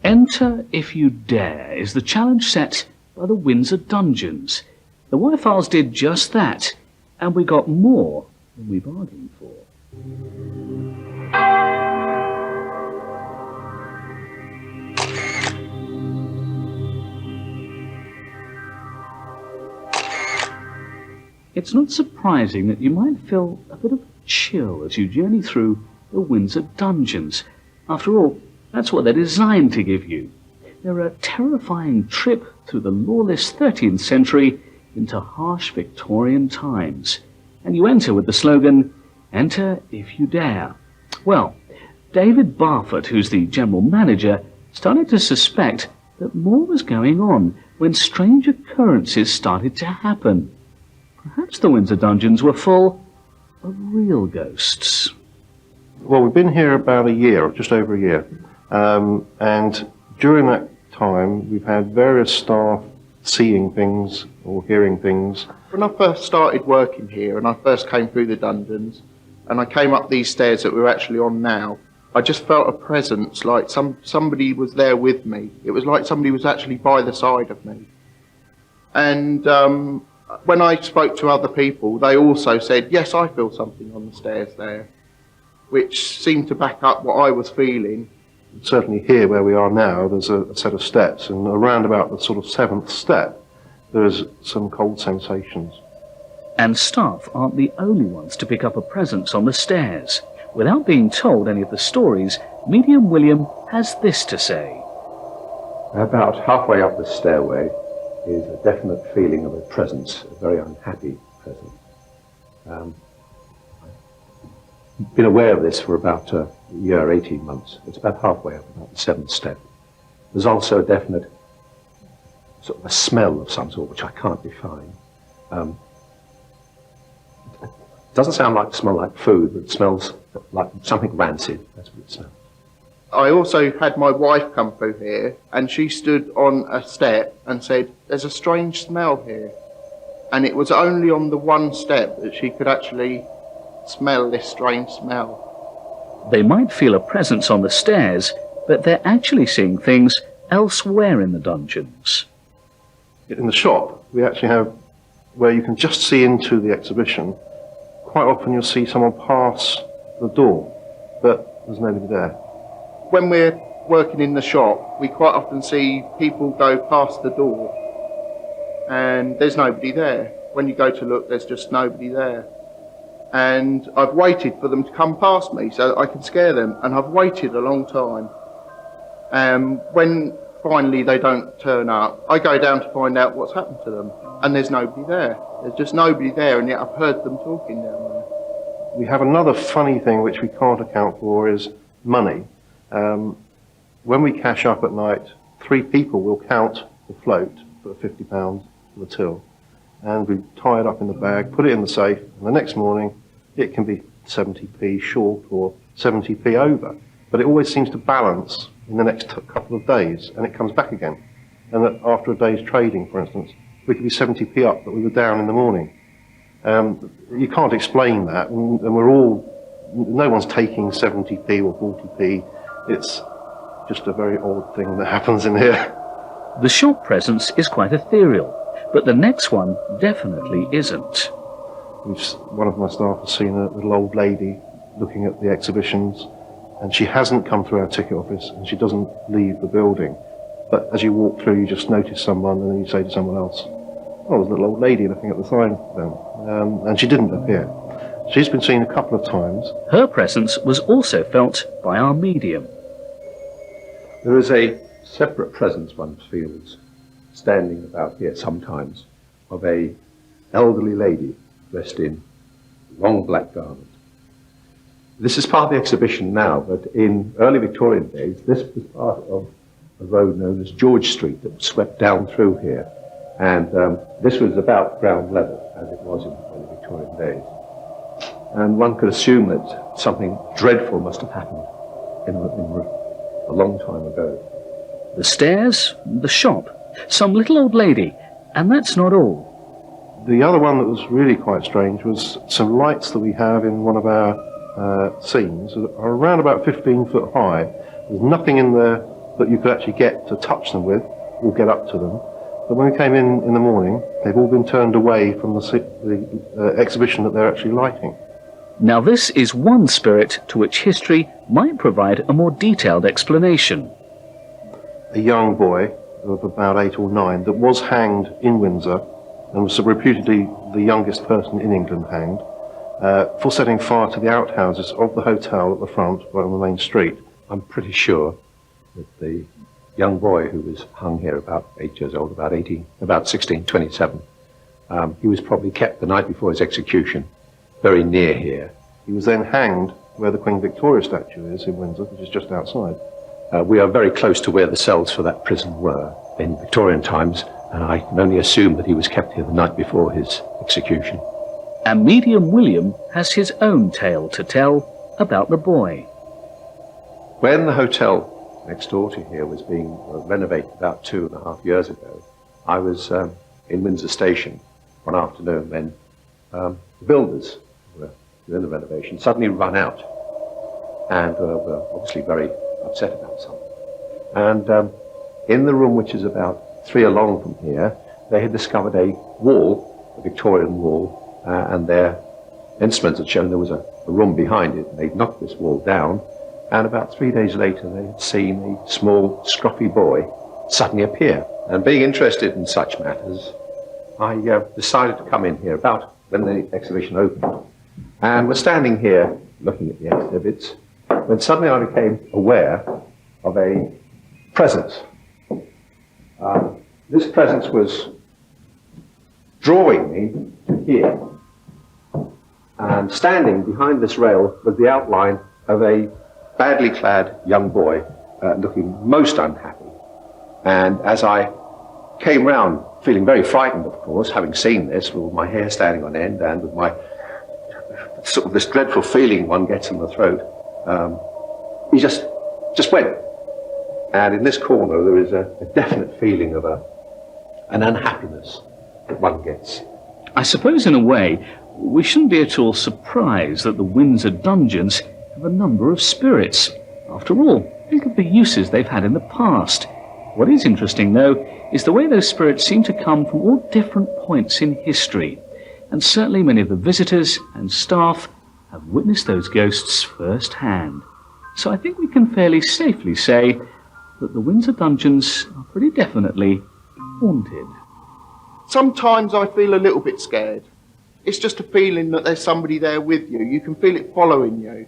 Enter if you dare is the challenge set by the Windsor Dungeons. The Y-Files did just that, and we got more than we bargained for. It's not surprising that you might feel a bit of a chill as you journey through the Windsor Dungeons. After all, that's what they're designed to give you. They're a terrifying trip through the lawless 13th century into harsh Victorian times. And you enter with the slogan, "Enter if you dare." Well, David Barfoot, who's the general manager, started to suspect that more was going on when strange occurrences started to happen. Perhaps the Windsor Dungeons were full of real ghosts. Well, we've been here about a year, just over a year, and during that time we've had various staff seeing things or hearing things. When I first started working here and I first came through the dungeons and I came up these stairs that we're actually on now, I just felt a presence, like somebody was there with me. It was like somebody was actually by the side of me. And when I spoke to other people, they also said, yes, I feel something on the stairs there, which seemed to back up what I was feeling. Certainly here where we are now, there's a set of steps, and around about the sort of 7th step, there's some cold sensations. And staff aren't the only ones to pick up a presence on the stairs. Without being told any of the stories, Medium William has this to say. About halfway up the stairway is a definite feeling of a presence, a very unhappy presence. I've been aware of this for about a year, 18 months. It's about halfway up, about the 7th step. There's also a definite sort of a smell of some sort, which I can't define. It doesn't sound like smell like food, but it smells like something rancid. That's what it smells. I also had my wife come through here, and she stood on a step and said, there's a strange smell here. And it was only on the one step that she could actually smell this strange smell. They might feel a presence on the stairs, but they're actually seeing things elsewhere in the dungeons. In the shop, we actually have where you can just see into the exhibition. Quite often you'll see someone pass the door, but there's nobody there. When we're working in the shop, we quite often see people go past the door and there's nobody there. When you go to look, there's just nobody there. And I've waited for them to come past me so that I can scare them, and I've waited a long time. When finally they don't turn up, I go down to find out what's happened to them, and there's nobody there. There's just nobody there, and yet I've heard them talking down there. We have another funny thing which we can't account for is money. When we cash up at night, 3 people will count the float for £50 for the till, and we tie it up in the bag, put it in the safe, and the next morning it can be 70p short or 70p over, but it always seems to balance in the next couple of days, and it comes back again. And that after a day's trading, for instance, we could be 70p up, but we were down in the morning. You can't explain that, and no one's taking 70p or 40p. It's just a very odd thing that happens in here. The shop presence is quite ethereal, but the next one definitely isn't. One of my staff has seen a little old lady looking at the exhibitions, and she hasn't come through our ticket office, and she doesn't leave the building. But as you walk through, you just notice someone, and then you say to someone else, oh, there's a little old lady looking at the sign then. And she didn't appear. She's been seen a couple of times. Her presence was also felt by our medium. There is a separate presence one feels standing about here sometimes of a elderly lady dressed in long black garment. This is part of the exhibition now, but in early Victorian days this was part of a road known as George Street that was swept down through here, and this was about ground level as it was in early Victorian days. And one could assume that something dreadful must have happened in a long time ago. The stairs, the shop, some little old lady, and that's not all. The other one that was really quite strange was some lights that we have in one of our scenes that are around about 15 foot high. There's nothing in there that you could actually get to touch them with or get up to them. But when we came in the morning, they've all been turned away from the exhibition that they're actually lighting. Now this is one spirit to which history might provide a more detailed explanation. A young boy of about 8 or 9 that was hanged in Windsor and was reputedly the youngest person in England hanged for setting fire to the outhouses of the hotel at the front, right on the main street. I'm pretty sure that the young boy who was hung here, about 8 years old, about 16, 27, he was probably kept the night before his execution very near here. He was then hanged where the Queen Victoria statue is in Windsor, which is just outside. We are very close to where the cells for that prison were in Victorian times, and I can only assume that he was kept here the night before his execution. And Medium William has his own tale to tell about the boy. When the hotel next door to here was being renovated about 2.5 years ago, I was in Windsor Station one afternoon when the builders who were doing the renovation suddenly run out and were obviously very upset about something. And in the room, which is about 3 along from here, they had discovered a wall, a Victorian wall, and their instruments had shown there was a room behind it. They'd knocked this wall down, and about 3 days later they had seen a small, scruffy boy suddenly appear. And being interested in such matters, I decided to come in here about when the exhibition opened. And we're standing here looking at the exhibits, when suddenly I became aware of a presence. This presence was drawing me to here. And standing behind this rail was the outline of a badly clad young boy, looking most unhappy. And as I came round, feeling very frightened, of course, having seen this, with my hair standing on end and with my sort of this dreadful feeling one gets in the throat, he just went. And in this corner there is a definite feeling of an unhappiness that one gets. I suppose in a way we shouldn't be at all surprised that the Windsor dungeons have a number of spirits. After all, think of the uses they've had in the past. What is interesting, though, is the way those spirits seem to come from all different points in history. And certainly many of the visitors and staff have witnessed those ghosts firsthand. So I think we can fairly safely say that the Windsor dungeons are pretty definitely haunted. Sometimes I feel a little bit scared. It's just a feeling that there's somebody there with you. You can feel it following you.